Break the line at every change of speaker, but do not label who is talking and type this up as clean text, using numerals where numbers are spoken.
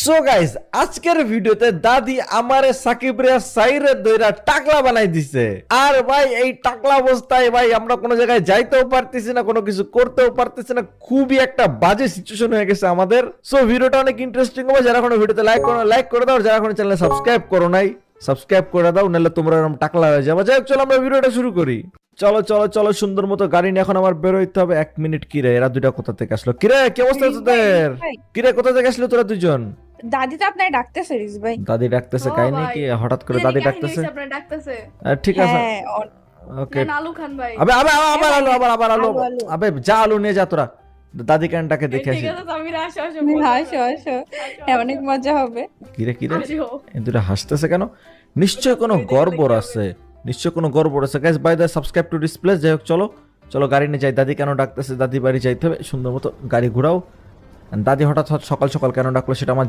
So guys আজকের ভিডিওতে দাদি আমারে সাকিব রে সাইরে দইরা টাকলা বানাই দিছে। আর ভাই এই টাকলা অবস্থায় ভাই আমরা কোনো জায়গায় যাইতেও পারতেছি না, কোনো কিছু করতেও পারতেছি না, খুবই একটা বাজে সিচুয়েশন হয়ে গেছে আমাদের। সো ভিডিওটা অনেক ইন্টারেস্টিং হবে, যারা কোনো ভিডিওতে লাইক করে দাও, যারা কোনো চ্যানেলে সাবস্ক্রাইব করো নাই সাবস্ক্রাইব করে দাও, নাহলে তোমরা এরকম টাকলা হয়ে যাবে। যাই হোক, চলো আমরা ভিডিওটা শুরু করি। চলো চলো চলো, সুন্দর মতো গাড়ি নিয়ে এখন আমার বেরোইতে হবে। 1 মিনিট। কিরে এরা দুইটা কোথা থেকে আসলো? কিরে কি অবস্থা তোদের? কিরে কোথা থেকে আসলো তোরা দুজন?
দাদি তো আপনার ডাকতেছে রিস ভাই।
দাদি ডাকতেছে, কাহিনী কি হঠাৎ করে দাদি ডাকতেছে? ঠিক আছে,
হ্যাঁ
ওকে।
আলু খান ভাই।
আবে আবে আবার আলু, আবার আলু।
আলু।
আবে যা আলু নিয়ে যা তোরা। দাদি কানটাকে দেখে আসি।
ঠিক আছে সামিরা, আসো আসো
হাসো হাসো, অনেক মজা হবে।
কিরে কিরে
আসো।
এই দুটো হাসতেছে কেন? নিশ্চয় কোনো গড়বড় আছে, নিশ্চয় কোনো গড়বড় আছে। Guys bye the subscribe to this place. যাই হোক চলো চলো গাড়ি নিয়ে যাই। দাদি কেন ডাকতেছে? দাদি বাড়ি যাইতে হবে, সুন্দর মতো গাড়ি ঘোরাও। দাদি হঠাৎ সকাল সকাল কেন ডাকলো সেটা আমার